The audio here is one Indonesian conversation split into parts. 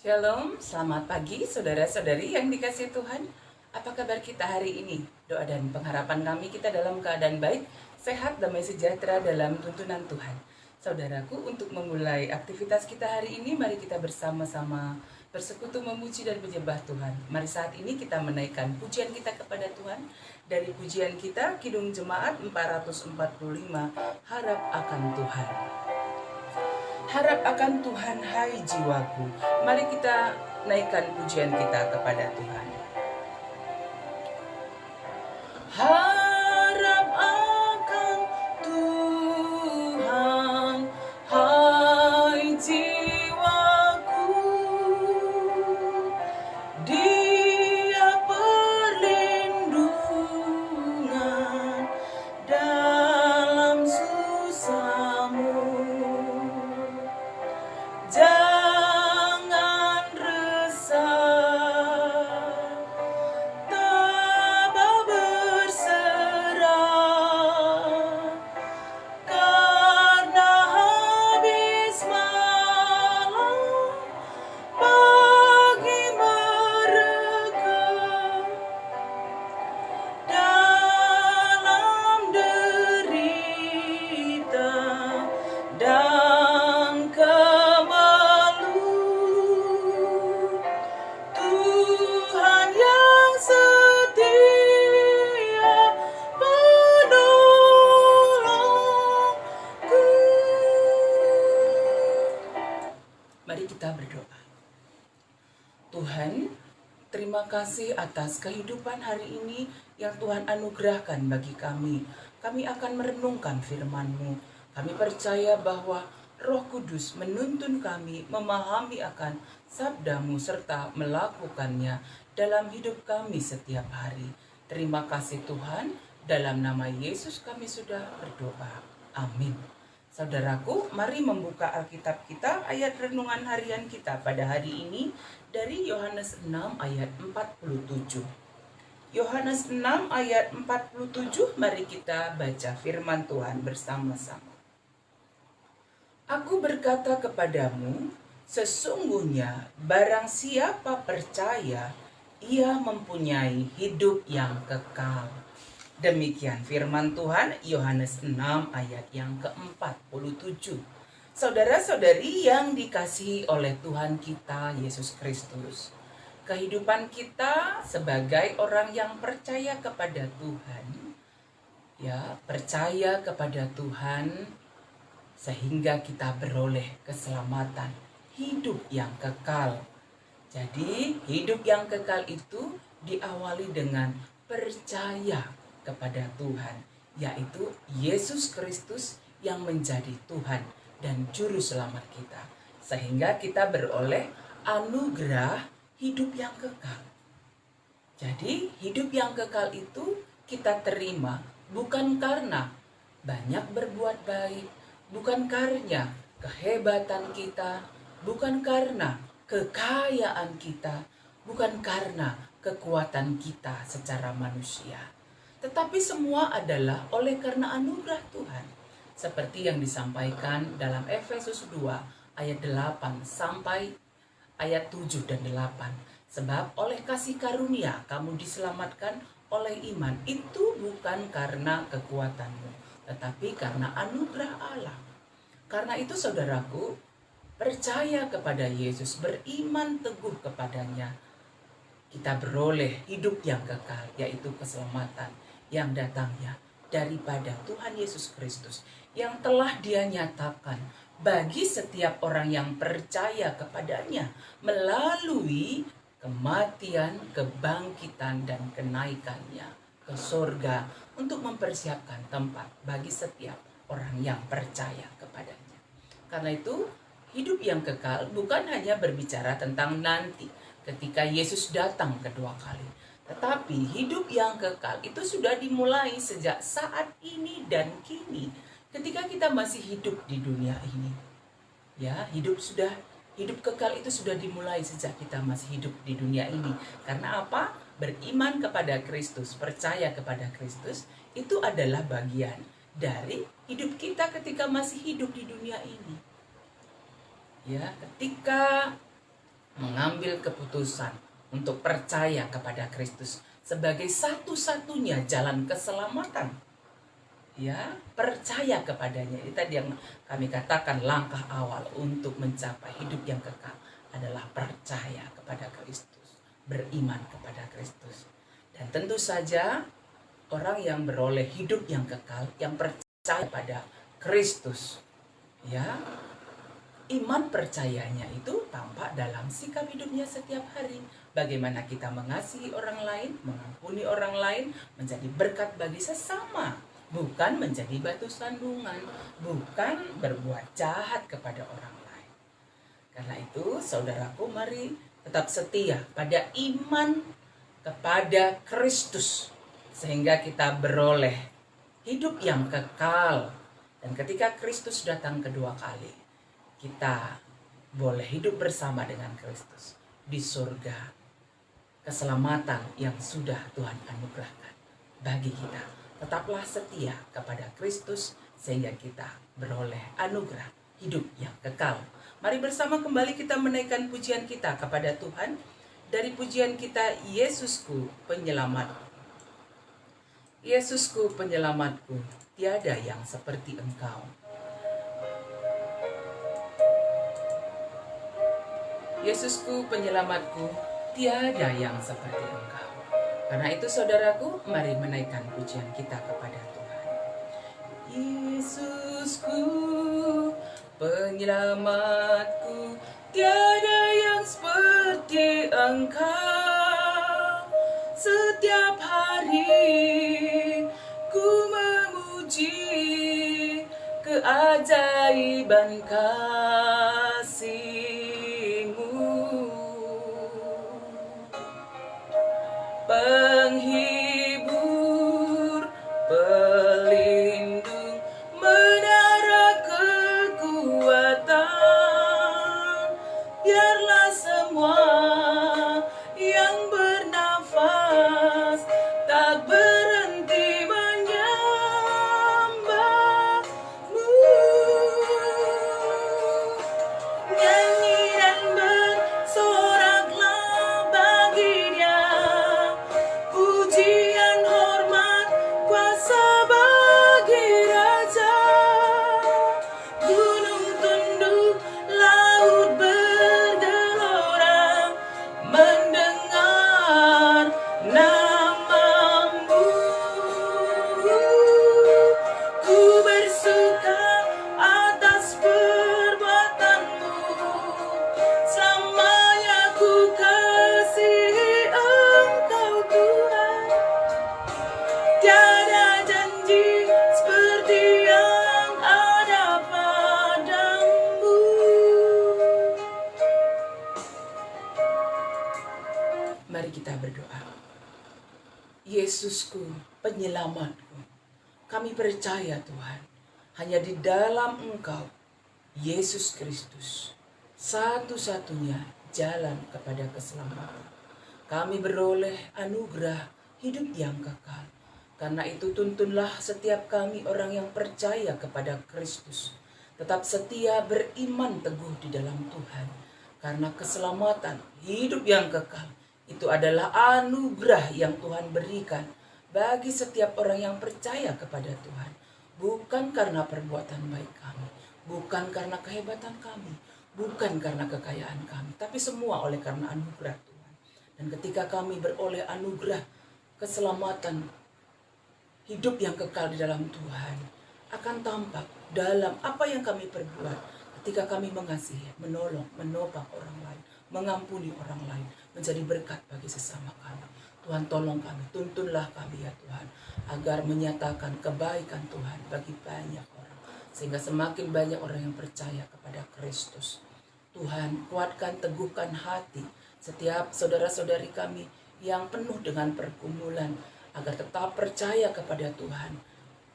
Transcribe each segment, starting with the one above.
Shalom, selamat pagi saudara-saudari yang dikasihi Tuhan. Apa kabar kita hari ini? Doa dan pengharapan kami kita dalam keadaan baik, sehat, damai sejahtera dalam tuntunan Tuhan. Saudaraku, untuk memulai aktivitas kita hari ini, mari kita bersama-sama bersekutu memuji dan menyembah Tuhan. Mari saat ini kita menaikkan pujian kita kepada Tuhan. Dari pujian kita, Kidung Jemaat 445, Harap akan Tuhan. Harap akan Tuhan, hai jiwaku. Mari kita naikkan pujian kita kepada Tuhan. Harap akan Tuhan, hai jiwaku. Dia perlindungan dalam susahmu. Jangan resah, tabah berserah, karena habis malam pagi mereka dalam derita dan Tuhan yang setia menolongku. Mari kita berdoa. Tuhan, terima kasih atas kehidupan hari ini yang Tuhan anugerahkan bagi kami. Kami akan merenungkan firman-Mu. Kami percaya bahwa Roh Kudus menuntun kami memahami akan sabda-Mu serta melakukannya dalam hidup kami setiap hari. Terima kasih Tuhan, dalam nama Yesus kami sudah berdoa. Amin. Saudaraku, mari membuka Alkitab kita, ayat renungan harian kita pada hari ini dari Yohanes 6 ayat 47. Yohanes 6 ayat 47, mari kita baca firman Tuhan bersama-sama. Aku berkata kepadamu, sesungguhnya barang siapa percaya, ia mempunyai hidup yang kekal. Demikian firman Tuhan, Yohanes 6 ayat yang ke-47. Saudara-saudari yang dikasihi oleh Tuhan kita Yesus Kristus, kehidupan kita sebagai orang yang percaya kepada Tuhan, percaya kepada Tuhan sehingga kita beroleh keselamatan, hidup yang kekal. Jadi hidup yang kekal itu diawali dengan percaya kepada Tuhan, yaitu Yesus Kristus yang menjadi Tuhan dan Juru Selamat kita. Sehingga kita beroleh anugerah hidup yang kekal. Jadi hidup yang kekal itu kita terima bukan karena banyak berbuat baik, bukan karena kehebatan kita, bukan karena kekayaan kita, bukan karena kekuatan kita secara manusia. Tetapi semua adalah oleh karena anugerah Tuhan. Seperti yang disampaikan dalam Efesus 2 ayat 8 sampai ayat 7 dan 8. Sebab oleh kasih karunia kamu diselamatkan oleh iman. Itu bukan karena kekuatanmu, tetapi karena anugerah Allah. Karena itu saudaraku, percaya kepada Yesus, beriman teguh kepadanya, kita beroleh hidup yang kekal, yaitu keselamatan yang datangnya daripada Tuhan Yesus Kristus, yang telah Dia nyatakan bagi setiap orang yang percaya kepadanya melalui kematian, kebangkitan, dan kenaikannya ke surga untuk mempersiapkan tempat bagi setiap orang yang percaya kepadanya. Karena itu, hidup yang kekal bukan hanya berbicara tentang nanti ketika Yesus datang kedua kali, tetapi hidup yang kekal itu sudah dimulai sejak saat ini dan kini, ketika kita masih hidup di dunia ini. Hidup kekal itu sudah dimulai sejak kita masih hidup di dunia ini. Karena apa? Beriman kepada Kristus, percaya kepada Kristus, itu adalah bagian dari hidup kita ketika masih hidup di dunia ini. Ya, ketika mengambil keputusan untuk percaya kepada Kristus sebagai satu-satunya jalan keselamatan. Ya, percaya kepadanya. Itu tadi yang kami katakan, langkah awal untuk mencapai hidup yang kekal adalah percaya kepada Kristus, beriman kepada Kristus. Dan tentu saja orang yang beroleh hidup yang kekal, yang percaya pada Kristus, ya, iman percayanya itu tampak dalam sikap hidupnya setiap hari. Bagaimana kita mengasihi orang lain, mengampuni orang lain, menjadi berkat bagi sesama. Bukan menjadi batu sandungan, bukan berbuat jahat kepada orang lain. Karena itu, saudaraku, mari tetap setia pada iman kepada Kristus, sehingga kita beroleh hidup yang kekal. Dan ketika Kristus datang kedua kali, kita boleh hidup bersama dengan Kristus di surga. Keselamatan yang sudah Tuhan anugerahkan bagi kita. Tetaplah setia kepada Kristus sehingga kita beroleh anugerah hidup yang kekal. Mari bersama kembali kita menaikkan pujian kita kepada Tuhan. Dari pujian kita, Yesusku penyelamat. Yesusku penyelamatku, tiada yang seperti Engkau. Yesusku penyelamatku, tiada yang seperti Engkau. Karena itu saudaraku, mari menaikkan pujian kita kepada Tuhan. Yesusku penyelamatku, tiada yang seperti Engkau. Setiap hari ku memuji keajaiban kasih-Mu. Penghibur, pelindung, menara kekuatan. Biarlah semua yang bernafas tak berhenti menyembah-Mu. Nyanyi dan bersoraklah bagi Dia, pujian, hormat, kuasa bagi Raja. Gunung tunduk, laut bergelora, mendengar nama-Mu. Ku bersuka atas perbuatan-Mu, selamanya ku kasihi Engkau Tuhan. Tiada janji seperti yang ada padamu. Mari kita berdoa. Yesusku, penyelamatku, kami percaya Tuhan, hanya di dalam Engkau, Yesus Kristus, satu-satunya jalan kepada keselamatan. Kami beroleh anugerah hidup yang kekal. Karena itu tuntunlah setiap kami orang yang percaya kepada Kristus tetap setia beriman teguh di dalam Tuhan. Karena keselamatan hidup yang kekal itu adalah anugerah yang Tuhan berikan bagi setiap orang yang percaya kepada Tuhan. Bukan karena perbuatan baik kami, bukan karena kehebatan kami, bukan karena kekayaan kami, tapi semua oleh karena anugerah Tuhan. Dan ketika kami beroleh anugerah keselamatan hidup yang kekal di dalam Tuhan, akan tampak dalam apa yang kami perbuat ketika kami mengasihi, menolong, menopang orang lain, mengampuni orang lain, menjadi berkat bagi sesama kami. Tuhan tolong kami, tuntunlah kami ya Tuhan, agar menyatakan kebaikan Tuhan bagi banyak orang, sehingga semakin banyak orang yang percaya kepada Kristus. Tuhan, kuatkan, teguhkan hati setiap saudara-saudari kami yang penuh dengan pergumulan, agar tetap percaya kepada Tuhan,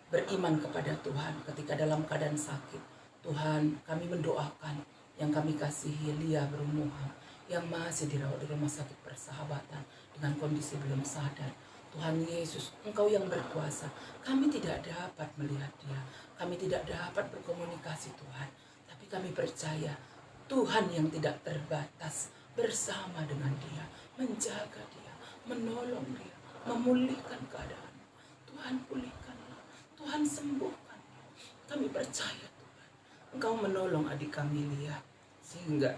beriman kepada Tuhan ketika dalam keadaan sakit. Tuhan, kami mendoakan yang kami kasihi Lia Berumuha, yang masih dirawat di rumah sakit Persahabatan dengan kondisi belum sadar. Tuhan Yesus, Engkau yang berkuasa. Kami tidak dapat melihat dia, kami tidak dapat berkomunikasi Tuhan, tapi kami percaya Tuhan yang tidak terbatas bersama dengan dia, menjaga dia, menolong dia, memulihkan keadaan. Tuhan pulihkanlah, Tuhan sembuhkan. Kami percaya Tuhan, Engkau menolong adik kami Lia, sehingga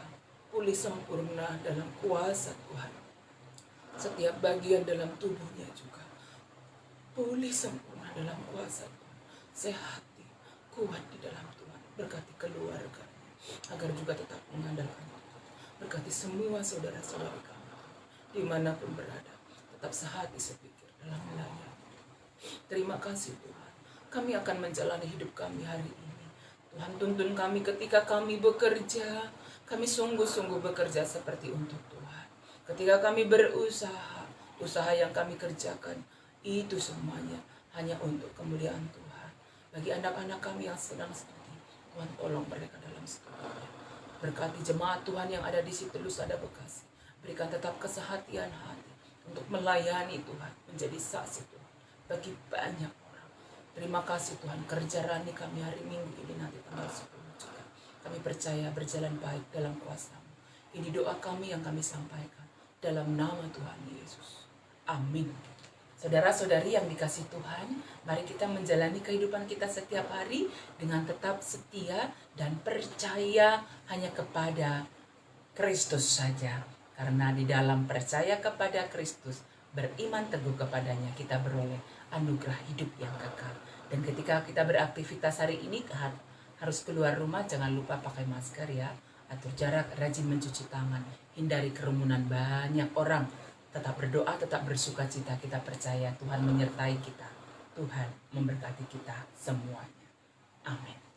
pulih sempurna dalam kuasa Tuhan. Setiap bagian dalam tubuhnya juga pulih sempurna dalam kuasa Tuhan. Sehati, kuat di dalam Tuhan. Berkati keluarga, agar juga tetap mengandalkan Tuhan. Berkati semua saudara-saudari kami, dimanapun berada, tetap sehati sepikir dalam melayani. Terima kasih Tuhan, kami akan menjalani hidup kami hari ini. Tuhan tuntun kami ketika kami bekerja, kami sungguh-sungguh bekerja seperti untuk Tuhan. Ketika kami berusaha, usaha yang kami kerjakan, itu semuanya hanya untuk kemuliaan Tuhan. Bagi anak-anak kami yang sedang studi, Tuhan tolong mereka dalam studinya. Berkati jemaat Tuhan yang ada di situ Lusada Bekasi. Berikan tetap kesehatian hati untuk melayani Tuhan, menjadi saksi Tuhan bagi banyak orang. Terima kasih Tuhan, kerja Rani kami hari Minggu ini nanti tanggal 10 juga. Kami percaya berjalan baik dalam kuasa-Mu. Ini doa kami yang kami sampaikan dalam nama Tuhan Yesus. Amin. Saudara-saudari yang dikasih Tuhan, mari kita menjalani kehidupan kita setiap hari dengan tetap setia dan percaya hanya kepada Kristus saja. Karena di dalam percaya kepada Kristus, beriman teguh kepadanya, kita beroleh anugerah hidup yang kekal. Dan ketika kita beraktivitas hari ini, harus keluar rumah, jangan lupa pakai masker ya, atur jarak, rajin mencuci tangan, hindari kerumunan banyak orang. Tetap berdoa, tetap bersuka cita. Kita percaya Tuhan menyertai kita. Tuhan memberkati kita semuanya. Amin.